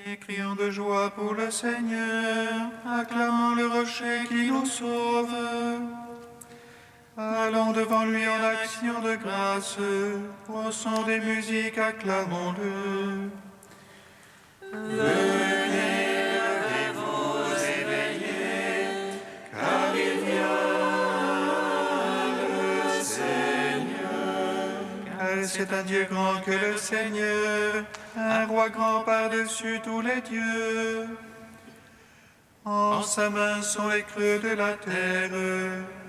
Et crions de joie pour le Seigneur, acclamons le rocher qui nous sauve. Allons devant lui en action de grâce, au son des musiques, acclamons-le. Venez, levez-vous, éveillez, car il vient le Seigneur. Car c'est un Dieu grand que le Seigneur, un roi grand par-dessus tous les dieux. En sa main sont les creux de la terre,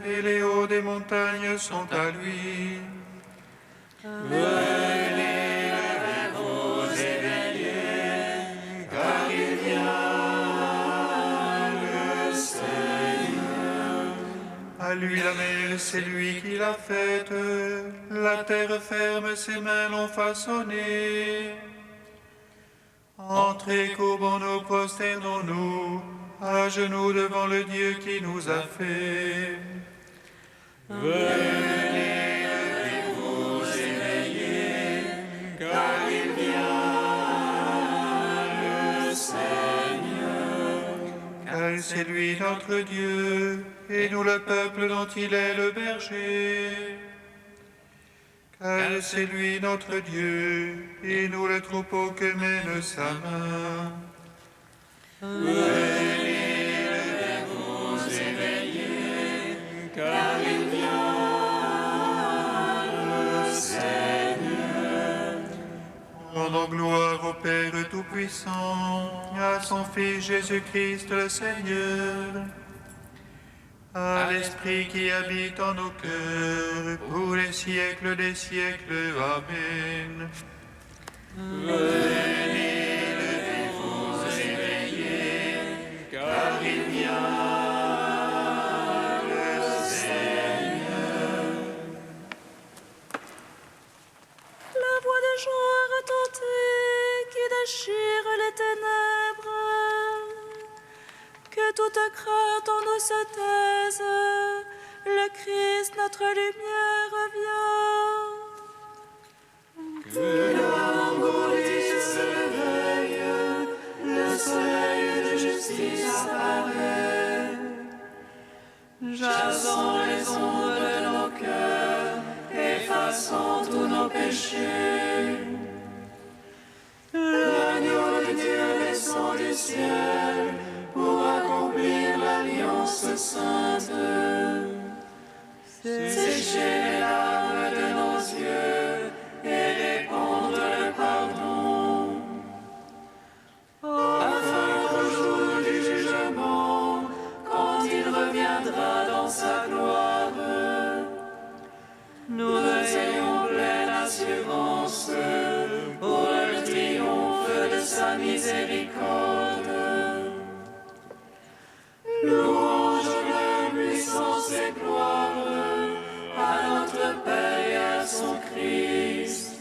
et les hauts des montagnes sont à lui. Venez, levez-vous, éveillez, car il vient le Seigneur. À lui la mer, c'est lui qui l'a faite, la terre ferme, ses mains l'ont façonnée. Entrez, courbons-nous, prosternons-nous, à genoux devant le Dieu qui nous a fait. Venez, levez-vous, éveillez, car il vient le Seigneur. Car c'est lui notre Dieu, et nous le peuple dont il est le berger. Car c'est lui notre Dieu, et nous le troupeau que mène sa main. Venez, levez-vous, éveillez, car il vient le Seigneur. Rendons gloire au Père Tout-Puissant, à son Fils Jésus-Christ le Seigneur, à l'Esprit qui habite en nos cœurs, pour les siècles des siècles. Amen. Venez, levez-vous, éveillez, car il vient le Seigneur. La voix de joie retentit qui déchire les ténèbres. Que toute crainte en nous se taise, le Christ, notre lumière, revient. Que l'engourdie s'éveille, le soleil de justice apparaît. Jasons les ombres de nos cœurs, effaçons tous nos péchés. L'agneau de Dieu descend du ciel pour accomplir l'alliance sainte. Sécher les larmes de nos yeux et répandre le pardon, afin qu'au jour du jugement, quand il reviendra dans sa gloire, nous ayons pleine assurance pour le triomphe de sa miséricorde. Louange, puissance et gloire à notre Père et à son Christ,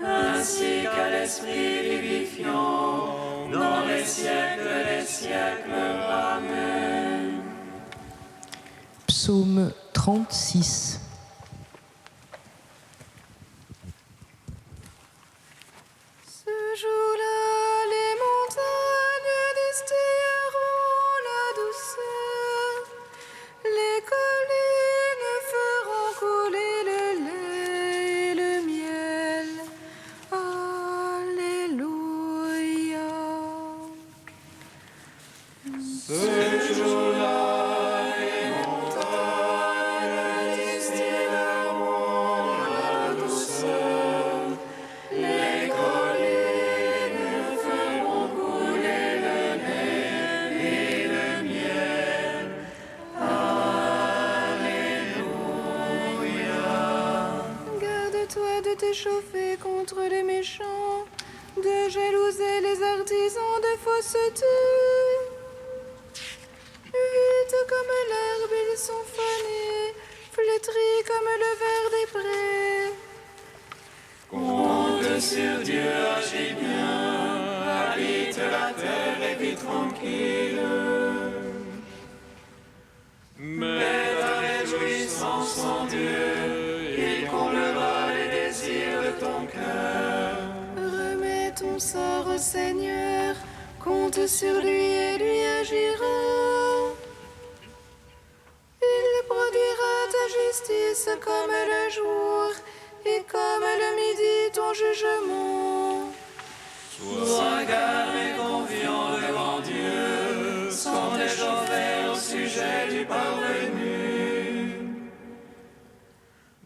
ainsi qu'à l'Esprit vivifiant, dans les siècles des siècles. Amen. Psaume 36. Ce jour-là, les montagnes distilleront la douceur, les collines feront couler le lait et le miel. Alléluia. Ce jour-là, les montagnes distilleront la douceur, les collines feront couler le lait et le miel. Alléluia. Garde-toi de t'échauffer contre les méchants, de jalouser les artisans de fausseté. Vite comme l'herbe, ils sont fanés, flétris comme le ver des prés. Compte sur Dieu, agis bien, habite la terre et vis tranquille. Mets ta réjouissance en Dieu, il comblera les désirs de ton cœur. Remets ton sort au Seigneur, compte sur lui et lui agira. Il produira ta justice comme le jour, et comme le midi ton jugement. Sois calme et confiant devant Dieu, sans échauffer au sujet du parvenu.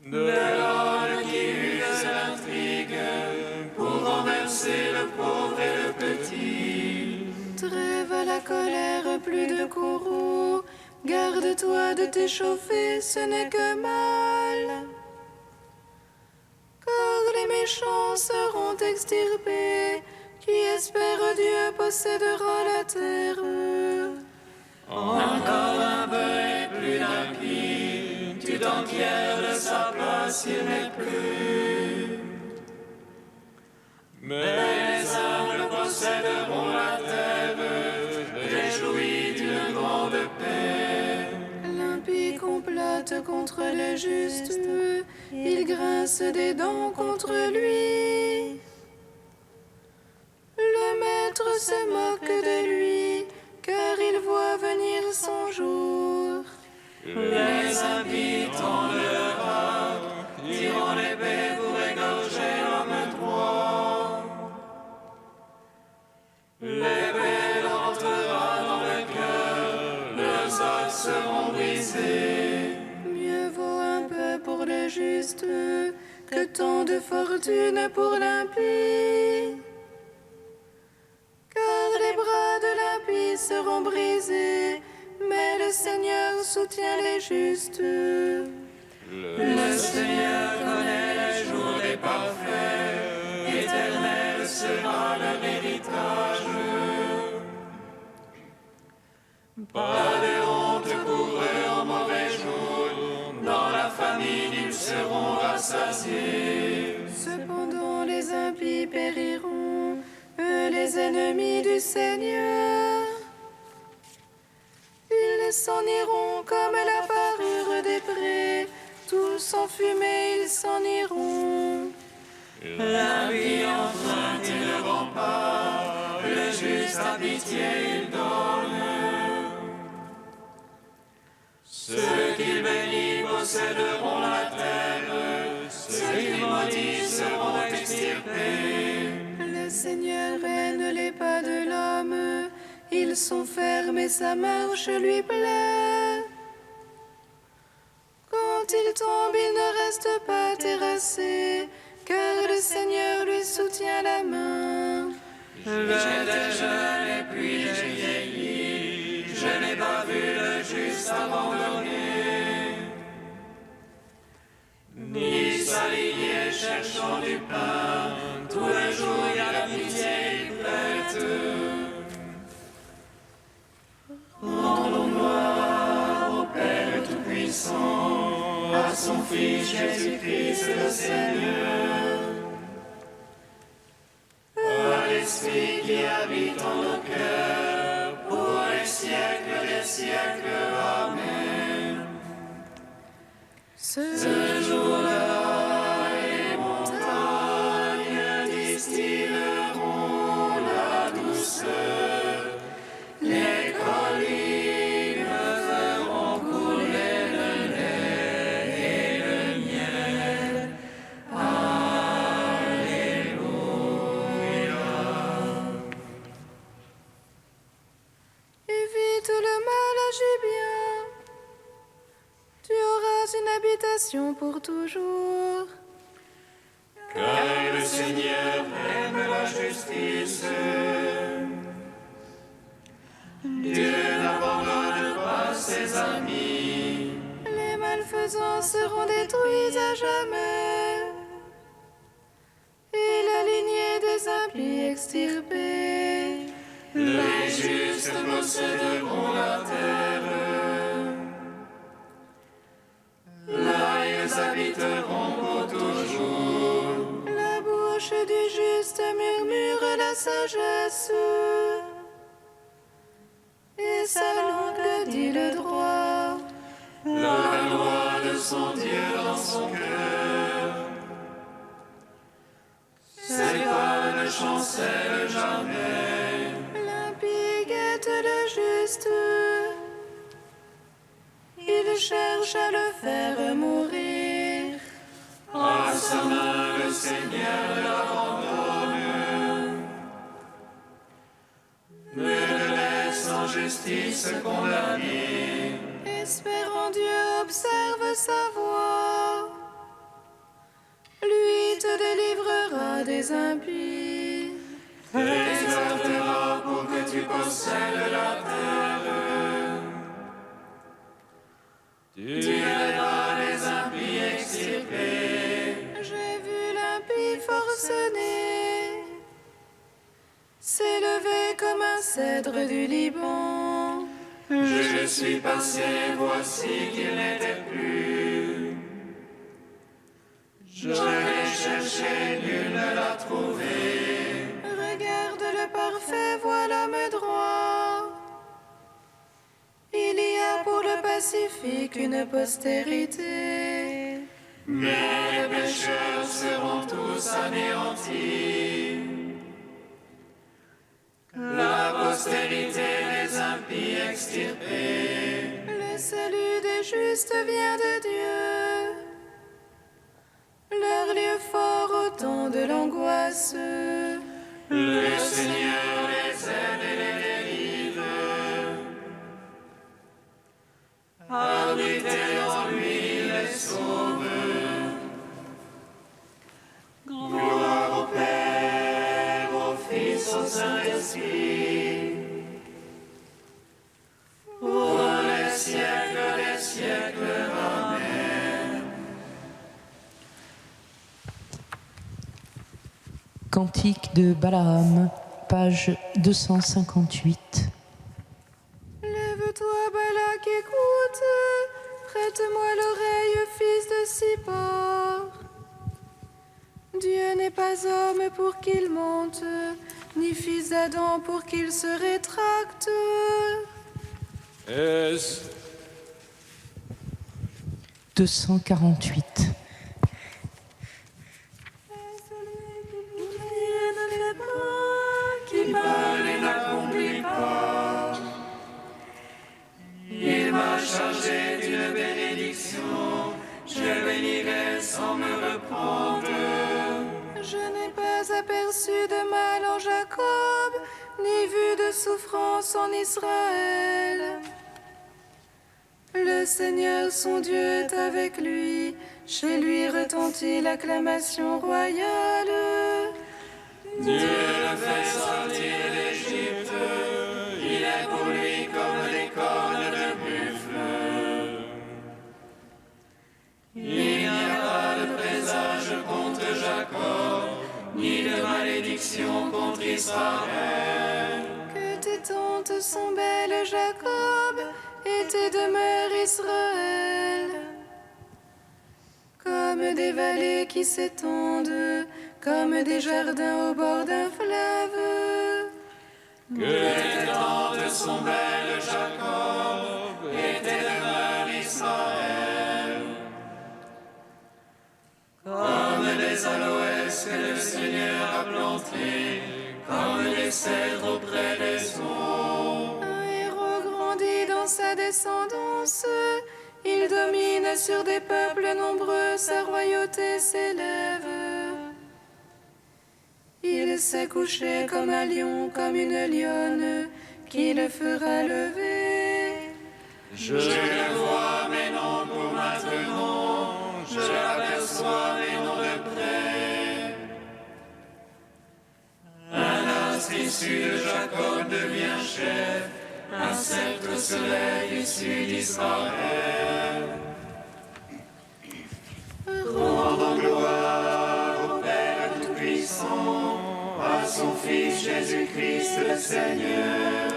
De l'homme qui use l'intrigue pour renverser le pauvre et le petit. Trêve la colère, plus de courroux, garde-toi de t'échauffer, ce n'est que mal. Car les méchants seront extirpés, qui espère Dieu possédera la terre. Encore un peu et plus d'impie, tu t'enquières de sa place, il n'est plus. Mais les humbles posséderont la terre, réjouis d'une grande paix. L'impie complote contre le juste, il grince des dents contre lui. Le maître se moque de lui, car il voit venir son jour. Les impies tendent leur arc, tirant l'épée pour égorger l'homme droit. L'épée entrera dans le cœur, leurs os seront brisés. Mieux vaut un peu pour le juste que tant de fortune pour l'impie. Car les bras de l'impie seront brisés, mais le Seigneur soutient les justes. Le Seigneur connaît les jours des parfaits, éternel sera leur héritage. Pas de honte pour eux en mauvais jour, dans la famine ils seront rassasiés. Cependant les impies périront, eux les ennemis du Seigneur. Ils s'en iront comme la parure des prés, tous en fumée ils s'en iront. L'impie emprunte, il ne rend pas, le juste a pitié, il donne. Ceux qu'il bénit posséderont la terre, ceux qu'il maudit seront extirpés. Le Seigneur haine les pas de l'homme, ils sont fermes et sa marche lui plaît. Quand il tombe, il ne reste pas terrassé, car le Seigneur lui soutient la main. J'étais jeune et puis j'ai vieilli, je n'ai pas vu le juste abandonné, ni s'aligner cherchant du pain, tous les jours il y a la pitié, il prête. Rendons gloire au Père Tout-Puissant, à son Fils Jésus-Christ le Seigneur, à l'Esprit qui habite en nos cœurs, pour les siècles des siècles. Amen. Ce jour-là, les montagnes distilleront la douceur, les collines feront couler le lait et le miel. évite le mal, agis bien. Tu auras une habitation pour toujours. Car le Seigneur aime la justice. Dieu n'abandonne pas ses amis. Les malfaisants seront détruits à jamais, et la lignée des impies extirpée. Les justes posséderont la terre. Là ils habiteront pour toujours. La bouche du juste murmure la sagesse, et sa langue dit le droit. La loi de son Dieu dans son cœur. Ses pas ne chancellent jamais. cherchent à le faire mourir. À sa main, le Seigneur l'abandonne. Ne le laisse en justice condamner. Espérant Dieu, observe sa voie. Lui te délivrera des impies. T'exaltera pour que tu possèdes la terre. Tu verras les impies extirpés. J'ai vu l'impie forcené s'élever comme un cèdre du Liban. Je suis passé, voici qu'il n'était plus. Je l'ai cherché, nul ne l'a trouvé. Regarde le parfait, voit l'homme droit. Il y a pour le pacifique une postérité. Mais les pécheurs seront tous anéantis. La postérité des impies extirpés. Le salut des justes vient de Dieu. Leur lieu fort au temps de l'angoisse. Le Seigneur les aide et les délivre. Abritez en lui, il les sauve. Gloire au Père, au Fils, au Saint-Esprit. Pour les siècles des siècles. Amen. Cantique de Balaam, page 258. Lève-toi, Balak, écoute. Prête-moi l'oreille, fils de Sippor. Dieu n'est pas homme pour qu'il monte, ni fils d'Adam pour qu'il se rétracte. Est-ce 248. qui parle et n'accomplit pas? Il m'a chargé d'une bénédiction, je bénirai sans me reprendre. Je n'ai pas aperçu de mal en Jacob, ni vu de souffrance en Israël. Le Seigneur son Dieu est avec lui, chez lui retentit l'acclamation royale. Dieu le fait sortir d'Égypte, il est pour lui comme des cornes de buffle. Il n'y a pas de présage contre Jacob, ni de malédiction contre Israël. Que tes tentes sont belles, Jacob, et tes demeures, Israël. Comme des vallées qui s'étendent, comme des jardins au bord d'un fleuve. Que tes tentes sont belles, Jacob, et tes demeures, Israël. Comme des aloès que le Seigneur a plantés, comme des cèdres auprès des eaux. Un héros grandit dans sa descendance, il domine sur des peuples nombreux, sa royauté s'élève. Il s'est couché comme un lion, comme une lionne, qui le fera lever. Je le vois, mais non pour maintenant, je l'aperçois, mais non de près. Un astre issu de Jacob devient chef, un sceptre se lève issu d'Israël. Rendons gloire au Père Tout-Puissant, à son Fils Jésus-Christ le Seigneur,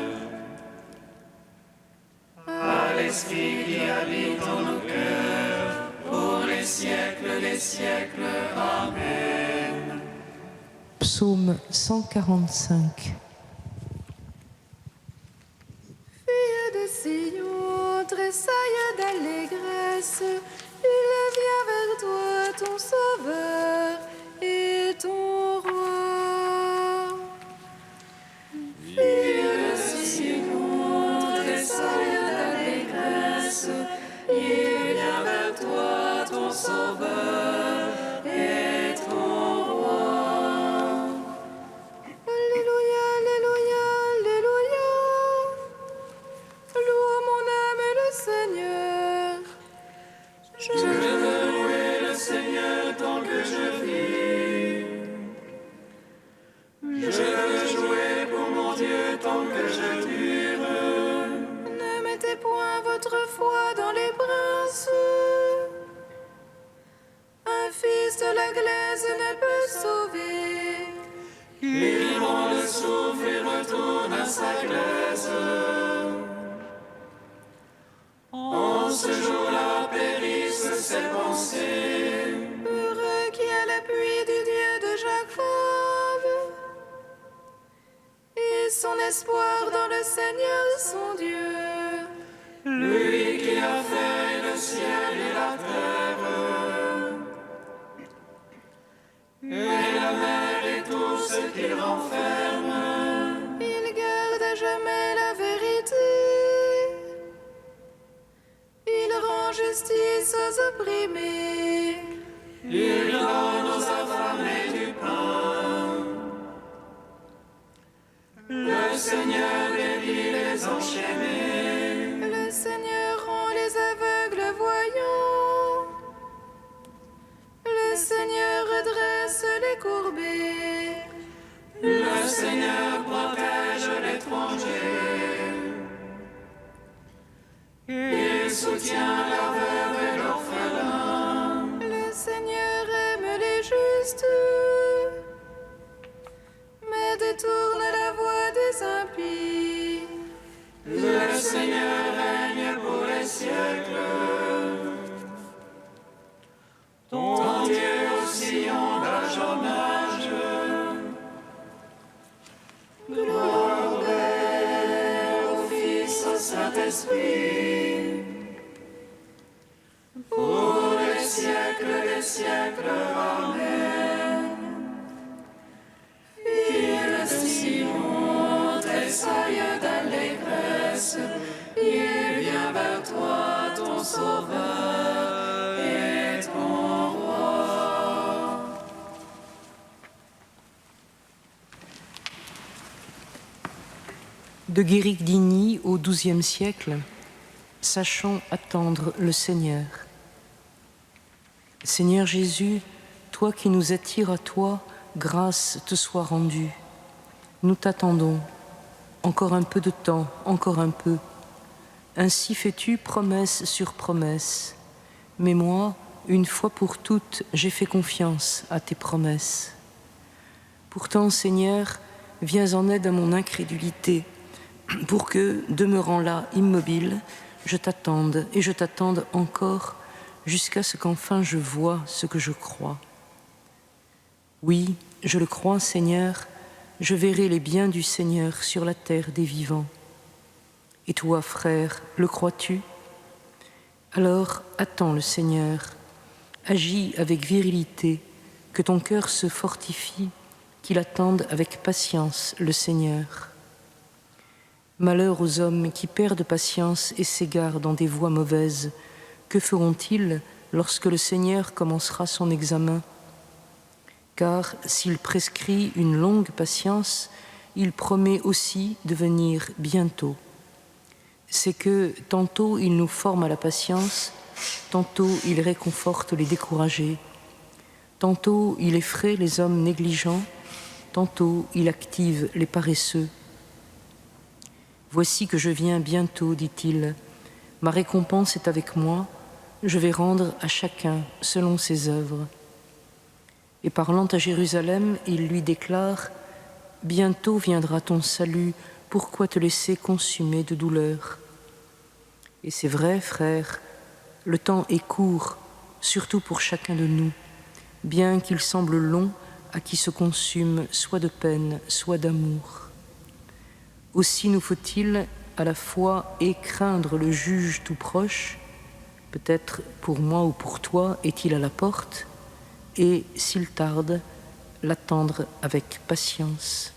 à l'Esprit qui habite en nos cœurs, pour les siècles des siècles. Amen. Psaume 145. Fille de Sion, tressaille d'allégresse, il vient vers toi, ton Sauveur et ton Roi. Fille de Sion, tressaille d'allégresse, il tant que je dure. Ne mettez point votre foi dans les princes. Un fils de la glaise ne peut sauver. Il rend le souffle et retourne à sa glaise. En ce jour-là périssent ses pensées. Heureux qui a l'appui du Dieu de Jacob et son espoir dans le Seigneur son Dieu. Lui qui a fait le ciel et la terre, et la mer et tout ce qu'il renferme. Il garde à jamais la vérité. Il rend justice aux opprimés. Il donne aux affamés du pain. Le Seigneur délie les enchaînés. Le Seigneur rend les aveugles voyants. Le Seigneur redresse les courbés. Le Seigneur protège l'étranger. Il soutient la veuve et l'orphelin. Le Seigneur aime les justes, mais détourne la voie des impies. Le Seigneur règne pour les siècles. Ton Dieu oscillant d'âge en âge. Gloire au Père, au Fils, au Saint-Esprit, pour les siècles des siècles. Amen. Il Sion tressaille d'allégresse, il vient vers toi, ton Sauveur et ton Roi. De Guéric d'Igny au XIIe siècle, sachons attendre le Seigneur. Seigneur Jésus, toi qui nous attires à toi, grâce te soit rendue. Nous t'attendons. Encore un peu de temps, encore un peu. Ainsi fais-tu promesse sur promesse. Mais moi, une fois pour toutes, j'ai fait confiance à tes promesses. Pourtant, Seigneur, viens en aide à mon incrédulité, pour que, demeurant là, immobile, je t'attende et je t'attende encore jusqu'à ce qu'enfin je voie ce que je crois. Oui, je le crois, Seigneur, je verrai les biens du Seigneur sur la terre des vivants. Et toi, frère, le crois-tu? Alors, attends le Seigneur, agis avec virilité, que ton cœur se fortifie, qu'il attende avec patience le Seigneur. Malheur aux hommes qui perdent patience et s'égarent dans des voies mauvaises. Que feront-ils lorsque le Seigneur commencera son examen? Car s'il prescrit une longue patience, il promet aussi de venir bientôt. C'est que tantôt il nous forme à la patience, tantôt il réconforte les découragés, tantôt il effraie les hommes négligents, tantôt il active les paresseux. Voici que je viens bientôt, dit-il. Ma récompense est avec moi. Je vais rendre à chacun selon ses œuvres. Et parlant à Jérusalem, il lui déclare « Bientôt viendra ton salut, pourquoi te laisser consumer de douleur ?» Et c'est vrai, frère, le temps est court, surtout pour chacun de nous, bien qu'il semble long à qui se consume soit de peine, soit d'amour. Aussi nous faut-il à la fois et craindre le juge tout proche, peut-être pour moi ou pour toi est-il à la porte, et s'il tarde, l'attendre avec patience.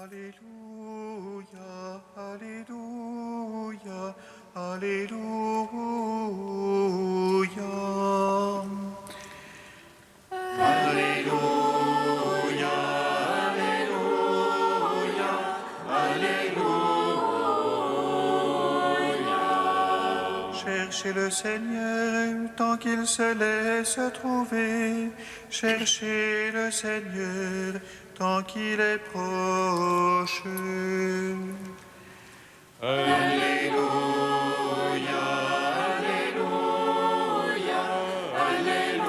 Alléluia, Alléluia, Alléluia. Alléluia, Alléluia, Alléluia. Cherchez le Seigneur tant qu'il se laisse trouver. Cherchez le Seigneur tant qu'il est proche. Alléluia, Alléluia, Alléluia.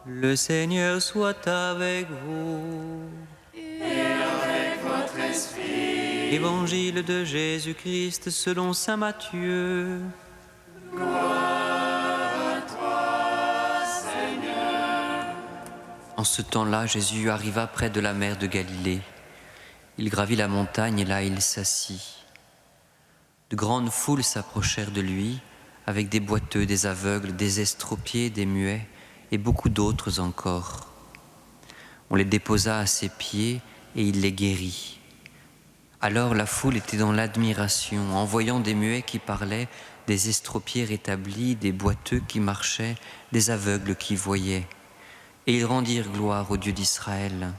Le Seigneur soit avec vous. Et avec votre esprit. Évangile de Jésus-Christ selon saint Matthieu. En ce temps-là, Jésus arriva près de la mer de Galilée. Il gravit la montagne et là il s'assit. De grandes foules s'approchèrent de lui, avec des boiteux, des aveugles, des estropiés, des muets et beaucoup d'autres encore. On les déposa à ses pieds et il les guérit. Alors la foule était dans l'admiration, en voyant des muets qui parlaient, des estropiés rétablis, des boiteux qui marchaient, des aveugles qui voyaient. Et ils rendirent gloire au Dieu d'Israël.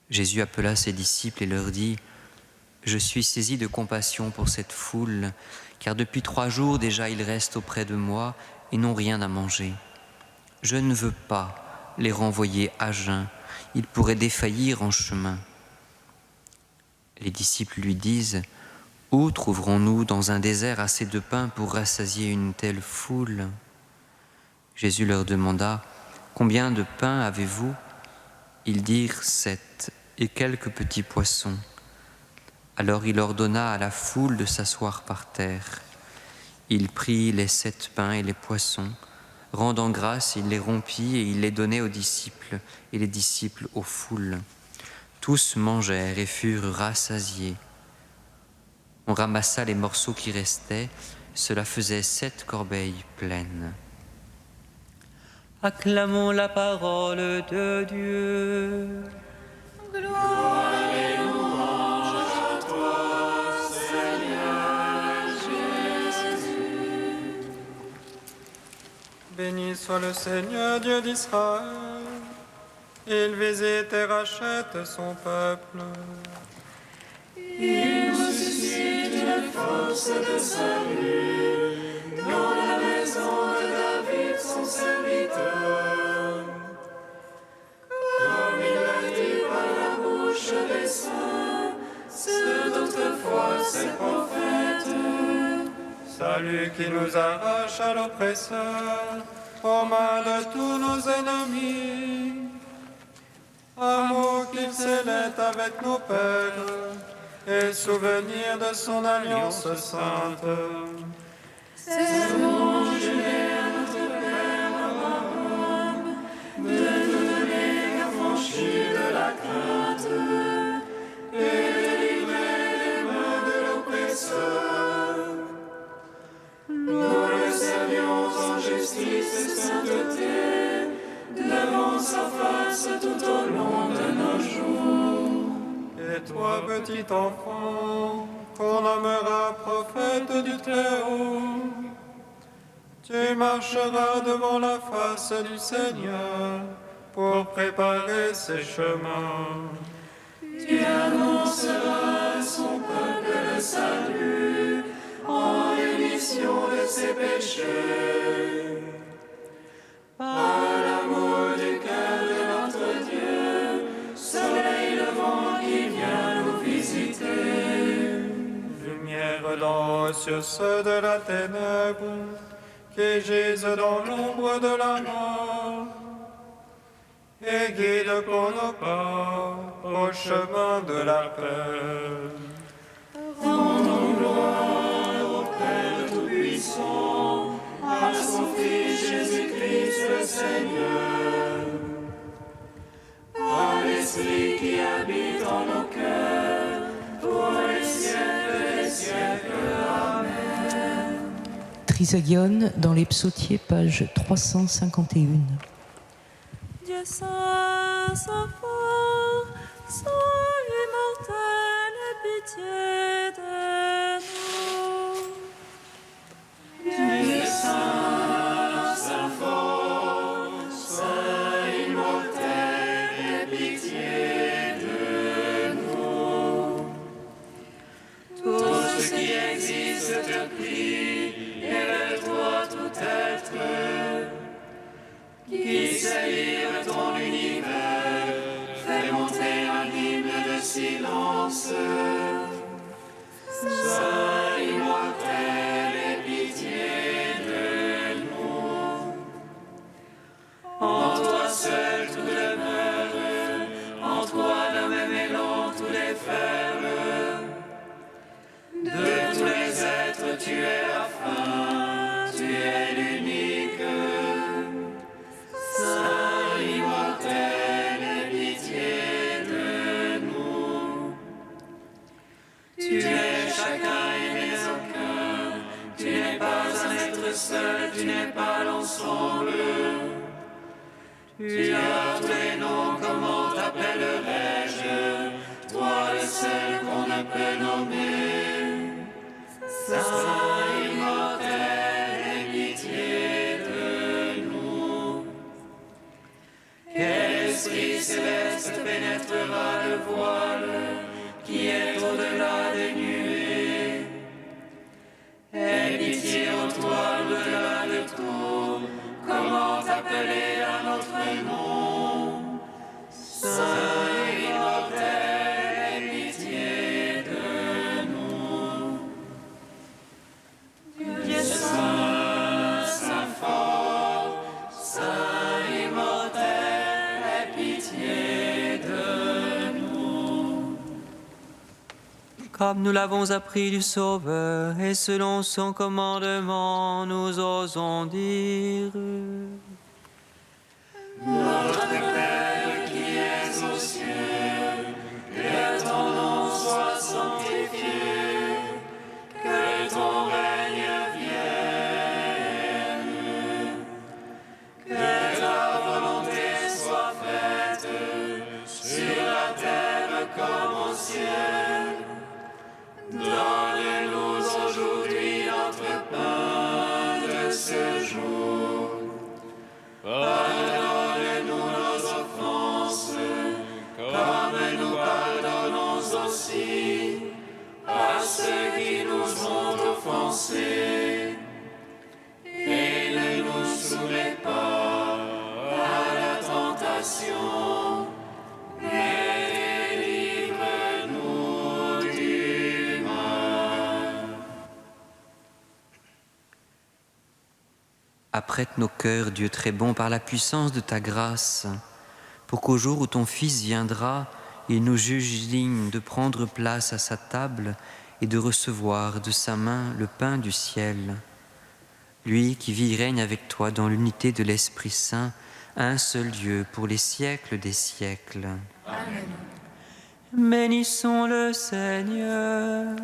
Jésus appela ses disciples et leur dit : Je suis saisi de compassion pour cette foule, car depuis 3 jours déjà ils restent auprès de moi et n'ont rien à manger. Je ne veux pas les renvoyer à jeun, ils pourraient défaillir en chemin. Les disciples lui disent : Où trouverons-nous dans un désert assez de pain pour rassasier une telle foule ? Jésus leur demanda : Combien de pain avez-vous ? Ils dirent 7 et quelques petits poissons. Alors il ordonna à la foule de s'asseoir par terre. Il prit les 7 pains et les poissons. Rendant grâce, il les rompit et il les donnait aux disciples, et les disciples aux foules. Tous mangèrent et furent rassasiés. On ramassa les morceaux qui restaient, cela faisait 7 corbeilles pleines. Acclamons la parole de Dieu. Gloire et louange à toi, Seigneur Jésus. Béni soit le Seigneur Dieu d'Israël. Il visite et rachète son peuple. Il nous suscite une force de salut dans la maison de David, son serviteur. Comme il l'a dit par la bouche des saints, ceux d'autrefois ses prophètes. Salut qui nous arrache à l'oppresseur, aux mains de tous nos ennemis. Amour qu'il scellait avec nos pères, et souvenir de son alliance sainte. C'est louange à notre Père Abraham, de nous donner l'affranchie de la crainte et de livrer les mains de l'oppresseur. Nous le servions en justice et sainteté, devant sa face tout au long de nos jours. Et toi, petit enfant, qu'on nommera prophète du Très-Haut, tu marcheras devant la face du Seigneur pour préparer ses chemins. Tu annonceras à son peuple le salut en rémission de ses péchés. Par l'amour du cœur de notre Dieu, soleil levant qui vient nous visiter. Lumière d'en haut sur ceux de la ténèbre, qui gisent dans l'ombre de la mort, et guide pour nos pas au chemin de la paix. Rendons gloire au Père Tout-Puissant, à son Fils Jésus-Christ le Seigneur, à l'Esprit qui habite en nos cœurs, pour les siècles des siècles. Amen. Trisagion dans les psautiers, page 351. Dieu saint, saint fort, saint immortel, aie pitié de nous. Dieu saint, saint fort, saint immortel, aie pitié de nous. Tout ce qui existe te prie, élève-toi tout être, qui sait lire ton univers, fais monter un hymne de silence. Saint immortel, aie pitié de nous. En toi seul tout demeure, en toi d'un même élan tout déferle. De tous les êtres tu es la fin, tu es l'unique. Saint immortel, aie pitié de nous. Tu es chacun et n'es aucun, tu n'es pas un être seul, tu n'es pas l'ensemble. Tu as tous les noms, comment t'appellerais-je, toi le seul qu'on ne peut nommer. Saint immortel, aie pitié de nous. Quel esprit céleste pénétrera le voile qui est au-delà des nuées? Aie pitié en toi, au-delà de tout, comment t'appeler à notre nom? Saint immortel, aie pitié de nous. Dieu saint, saint fort, saint immortel, aie pitié de nous. Comme nous l'avons appris du Sauveur, et selon son commandement, nous osons dire: Notre Père qui es aux cieux, que ton nom soit sanctifié, que ton règne vienne, que ta volonté soit faite sur la terre comme au ciel. Donne-nous aujourd'hui notre pain de ce jour. Pardonne-nous nos offenses, comme nous pardonnons aussi à ceux qui nous ont offensés. Et ne nous soumets pas à la tentation, mais délivre-nous du mal. Apprête nos cœurs, Dieu très bon, par la puissance de ta grâce, pour qu'au jour où ton Fils viendra, il nous juge dignes de prendre place à sa table et de recevoir de sa main le pain du ciel. Lui qui vit et règne avec toi dans l'unité de l'Esprit Saint, un seul Dieu pour les siècles des siècles. Amen. Bénissons le Seigneur.